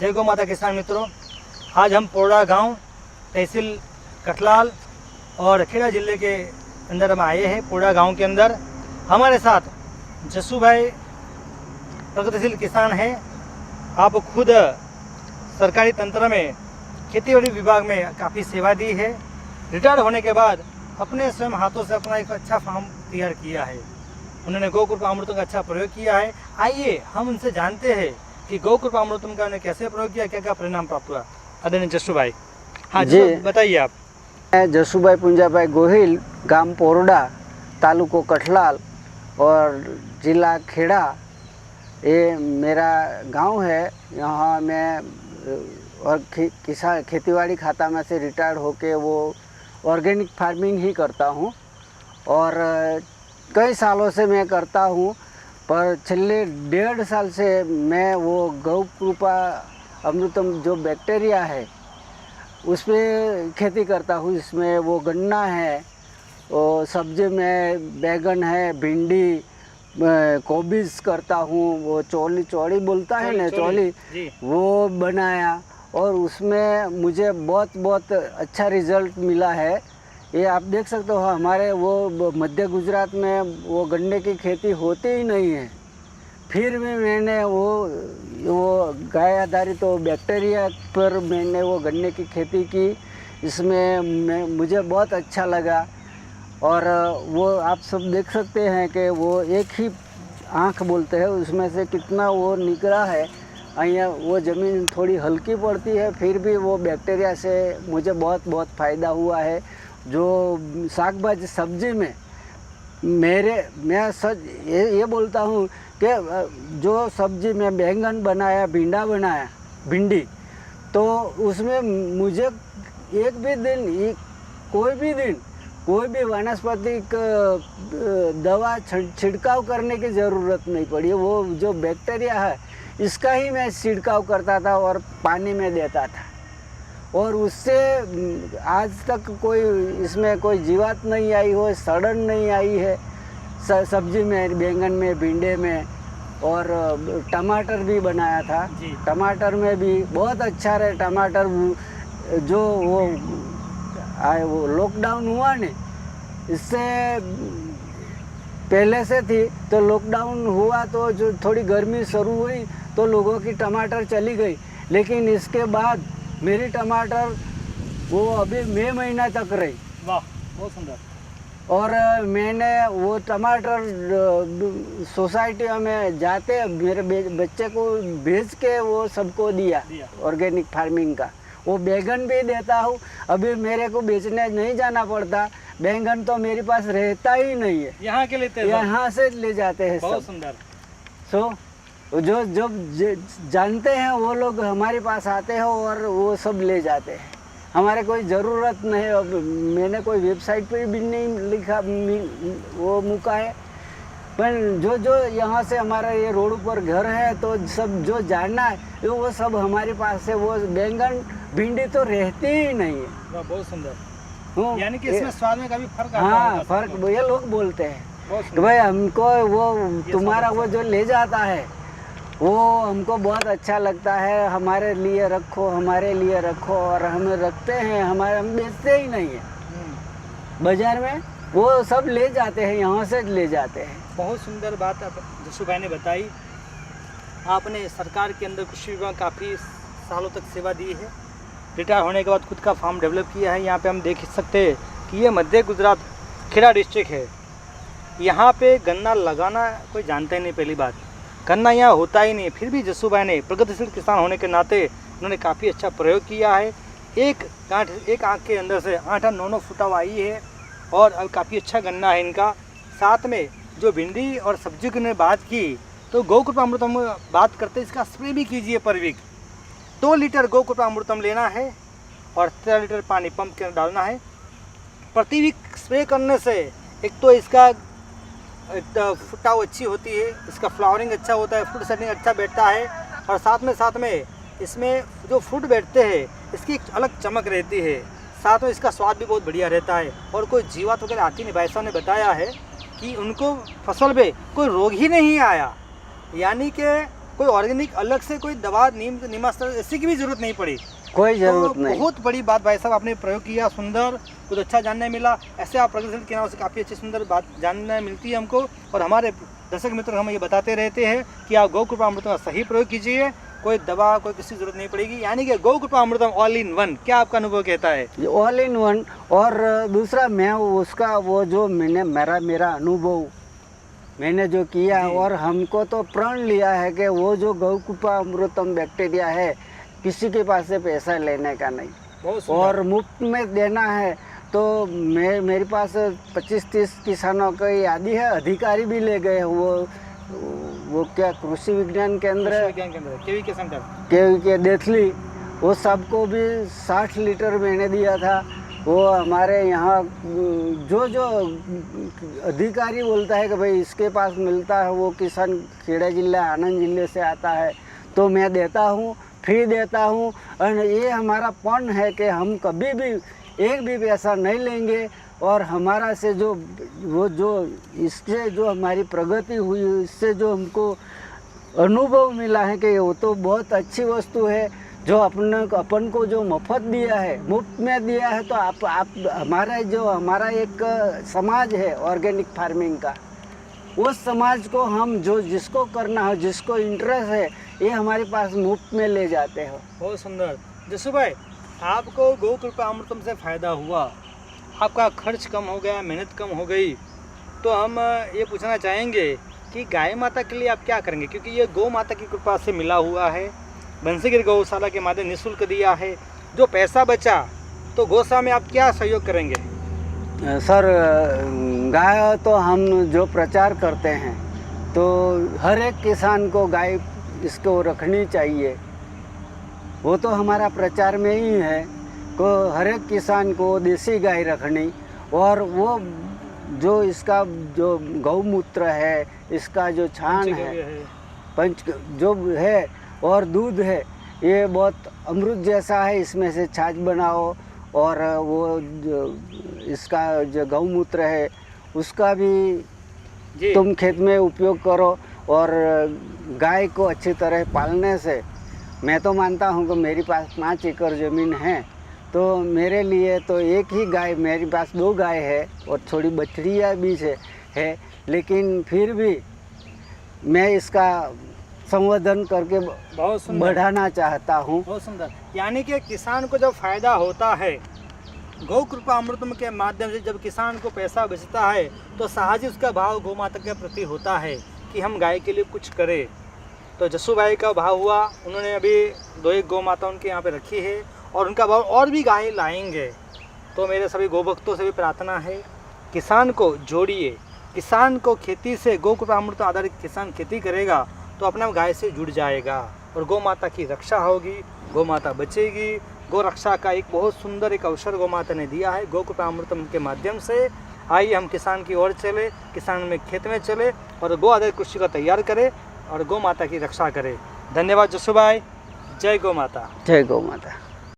जय गौ माता किसान मित्रों, आज हम पोड़ा गांव तहसील कठलाल और खेड़ा जिले के अंदर हम आए हैं। पोड़ा गांव के अंदर हमारे साथ जस्सू भाई प्रगतिशील किसान हैं। आप खुद सरकारी तंत्र में खेतीबाड़ी विभाग में काफ़ी सेवा दी है। रिटायर होने के बाद अपने स्वयं हाथों से अपना एक अच्छा फार्म तैयार किया है। उन्होंने गौ कृपा अमृतम का अच्छा प्रयोग किया है। आइए हम उनसे जानते हैं कि गौ कृपा अमृतम का उन्हें कैसे प्रयोग किया, क्या क्या परिणाम प्राप्त हुआ। आदरणीय जस्सू भाई, हाँ जी बताइए आप। मैं जस्सूभाई पुंजाभाई गोहिल, गांव पोरडा, तालुको कठलाल और जिला खेड़ा, ये मेरा गांव है। यहाँ मैं और किसान खेतीबाड़ी खाता में से रिटायर्ड होके वो ऑर्गेनिक फार्मिंग ही करता हूँ और कई सालों से मैं करता हूँ, पर पिछले 1.5 साल से मैं वो गौ कृपा अमृतम जो बैक्टीरिया है उसमें खेती करता हूँ। इसमें वो गन्ना है और सब्जी में बैगन है, भिंडी, कोबीज करता हूँ। वो चौली बोलता है ना, चौली वो बनाया और उसमें मुझे बहुत अच्छा रिज़ल्ट मिला है। ये आप देख सकते हो, हमारे वो मध्य गुजरात में वो गन्ने की खेती होती ही नहीं है। फिर भी मैंने वो गाय आधारित तो बैक्टीरिया पर मैंने वो गन्ने की खेती की। इसमें मुझे बहुत अच्छा लगा और वो आप सब देख सकते हैं कि वो एक ही आँख बोलते हैं, उसमें से कितना वो निकला है। यहाँ वो ज़मीन थोड़ी हल्की पड़ती है, फिर भी वो बैक्टीरिया से मुझे बहुत फ़ायदा हुआ है। जो साग भाजी सब्जी में मैं सच ये बोलता हूँ कि जो सब्जी में बैंगन बनाया, भिंडी, तो उसमें मुझे एक भी दिन कोई भी वनस्पतिक दवा छिड़काव करने की ज़रूरत नहीं पड़ी। वो जो बैक्टीरिया है इसका ही मैं छिड़काव करता था और पानी में देता था और उससे आज तक कोई इसमें कोई जीवात नहीं आई हो, सड़न नहीं आई है। सब्जी में, बैंगन में, भिंडे में और टमाटर भी बनाया था। टमाटर में भी बहुत अच्छा रहे। टमाटर जो वो लॉकडाउन हुआ ने, इससे पहले से थी तो लॉकडाउन हुआ तो जो थोड़ी गर्मी शुरू हुई तो लोगों की टमाटर चली गई, लेकिन इसके बाद मेरी टमाटर वो अभी मई महीना तक रही। वाह, बहुत सुंदर। और मैंने वो टमाटर सोसाइटी में जाते मेरे बच्चे को भेज के वो सबको दिया ऑर्गेनिक फार्मिंग का। वो बैगन भी देता हूँ, अभी मेरे को बेचने नहीं जाना पड़ता। बैंगन तो मेरे पास रहता ही नहीं है, यहाँ के लेते हैं, यहाँ से ले जाते हैं। बहुत सुंदर। जो जानते हैं वो लोग हमारे पास आते हैं और वो सब ले जाते हैं। हमारे कोई ज़रूरत नहीं। अब मैंने कोई वेबसाइट पर भी नहीं लिखा वो मुका है, पर जो यहाँ से हमारा ये रोड पर घर है तो सब जो जानना है वो सब हमारे पास है। वो बैंगन भिंडी तो रहती ही नहीं है। बहुत सुंदर। यानी कि इसमें स्वाद में काफ़ी फर्क आता है। हाँ, फर्क ये लोग बोलते हैं कि भाई हमको वो तुम्हारा वो जो ले जाता है वो हमको बहुत अच्छा लगता है। हमारे लिए रखो और हम रखते हैं। हम बेचते ही नहीं है बाजार में, वो सब ले जाते हैं, यहाँ से ले जाते हैं। बहुत सुंदर बात आप जस्सू भाई ने बताई। आपने सरकार के अंदर कृषि विभाग काफ़ी सालों तक सेवा दी है। रिटायर होने के बाद खुद का फार्म डेवलप किया है। यहाँ पे हम देख सकते हैं कि ये मध्य गुजरात खेड़ा डिस्ट्रिक्ट है। यहाँ पे गन्ना लगाना कोई जानता ही नहीं। पहली बात, गन्ना यहाँ होता ही नहीं। फिर भी जस्सू भाई ने प्रगतिशील किसान होने के नाते उन्होंने काफ़ी अच्छा प्रयोग किया है। एक आँख के अंदर से 8-9 फुटा आई है और अब काफ़ी अच्छा गन्ना है इनका। साथ में जो भिंडी और सब्जी की बात की तो गौ कृपा अमृतम बात करते इसका स्प्रे भी कीजिए पर वीक। 2 लीटर गौ कृपा अमृतम लेना है और 13 लीटर पानी पंप के अंदर डालना है। प्रति वीक स्प्रे करने से एक तो इसका फुटाव अच्छी होती है, इसका फ्लावरिंग अच्छा होता है, फ्रूट सेटिंग अच्छा बैठता है और साथ में इसमें जो फ्रूट बैठते हैं इसकी एक अलग चमक रहती है। साथ में इसका स्वाद भी बहुत बढ़िया रहता है और कोई जीवात वगैरह आती नहीं। भाई साहब ने बताया है कि उनको फसल पे कोई रोग ही नहीं आया। यानी कि कोई ऑर्गेनिक अलग से कोई दवा नीमास्त्र ऐसी की भी जरूरत नहीं पड़ी। कोई ज़रूरत तो नहीं। बहुत बड़ी बात भाई साहब, आपने प्रयोग किया, सुंदर, कुछ अच्छा जानने मिला। ऐसे आप प्रगतिशील किसानों से काफ़ी अच्छी सुंदर बात जानने मिलती है हमको, और हमारे दर्शक मित्र हमें ये बताते रहते हैं कि आप गौ कृपा अमृतम का सही प्रयोग कीजिए, कोई दवा कोई किसी जरूरत नहीं पड़ेगी, यानी कि गौ कृपा अमृतम ऑल इन वन। क्या आपका अनुभव कहता है? All in one. और दूसरा मैं उसका वो जो मेरा अनुभव मैंने जो किया, जी। और हमको तो प्रण लिया है कि वो जो गौ कृपा अमृतम बैक्टीरिया है किसी के पास से पैसा लेने का नहीं बहुत सुंदर। और मुफ्त में देना है। तो मेरे पास 25-30 किसानों की यादी है, अधिकारी भी ले गए। वो क्या कृषि विज्ञान केंद्र केवी किसान का के देथली, वो सबको भी 60 लीटर मैंने दिया था। वो हमारे यहाँ जो अधिकारी बोलता है कि भाई इसके पास मिलता है, वो किसान खेड़ा जिला आनंद जिले से आता है, तो मैं देता हूँ, फ्री देता हूँ। और ये हमारा पन है कि हम कभी भी एक भी पैसा नहीं लेंगे, और हमारा से जो इससे जो हमारी प्रगति हुई, इससे जो हमको अनुभव मिला है कि वो तो बहुत अच्छी वस्तु है। जो अपन को जो मुफ्त दिया है, मुफ्त में दिया है, तो आप हमारा एक समाज है ऑर्गेनिक फार्मिंग का, उस समाज को हम जिसको करना हो, जिसको इंटरेस्ट है, ये हमारे पास मुफ्त में ले जाते हो। बहुत सुंदर। जसू भाई, आपको गौ कृपा अमृतम से फ़ायदा हुआ, आपका खर्च कम हो गया, मेहनत कम हो गई, तो हम ये पूछना चाहेंगे कि गाय माता के लिए आप क्या करेंगे, क्योंकि ये गौ माता की कृपा से मिला हुआ है, बंसीगिरी गौशाला के माध्यम निःशुल्क दिया है। जो पैसा बचा तो गौशाला में आप क्या सहयोग करेंगे? सर, गाय तो हम जो प्रचार करते हैं, तो हर एक किसान को गाय इसको रखनी चाहिए। वो तो हमारा प्रचार में ही है को हर एक किसान को देसी गाय रखनी, और वो जो इसका जो गौमूत्र है, इसका जो छान है, जो है, और दूध है, ये बहुत अमृत जैसा है। इसमें से छाछ बनाओ, और वो जो इसका जो गौमूत्र है उसका भी तुम खेत में उपयोग करो। और गाय को अच्छी तरह पालने से मैं तो मानता हूँ कि मेरे पास 5 एकड़ ज़मीन है, तो मेरे लिए तो एक ही गाय, मेरे पास 2 गाय है और थोड़ी बछड़ियाँ भी है, लेकिन फिर भी मैं इसका संवर्धन करके बहुत बढ़ाना चाहता हूँ। बहुत सुंदर। यानी कि किसान को जब फायदा होता है गौ कृपा अमृतम के माध्यम से, जब किसान को पैसा बचता है, तो साहजिक उसका भाव गौ माता के प्रति होता है कि हम गाय के लिए कुछ करें। तो जसू भाई का भाव हुआ, उन्होंने अभी 2-1 गौ माता उनके यहाँ पे रखी है, और उनका भाव और भी गाय लाएंगे। तो मेरे सभी गौ भक्तों से भी प्रार्थना है, किसान को जोड़िए। किसान को खेती से, गौ कृपा अमृत आधारित किसान खेती करेगा तो अपना गाय से जुड़ जाएगा, और गौ माता की रक्षा होगी, गौ माता बचेगी। गौ रक्षा का एक बहुत सुंदर एक अवसर गौ माता ने दिया है गौ कृपा अमृतम के माध्यम से। आइए हम किसान की ओर चले, किसान में खेत में चले, और गौ आधारित कृषि का तैयार करें, और गौ माता की रक्षा करें। धन्यवाद जसू भाई। जय गौ माता। जय गौ माता।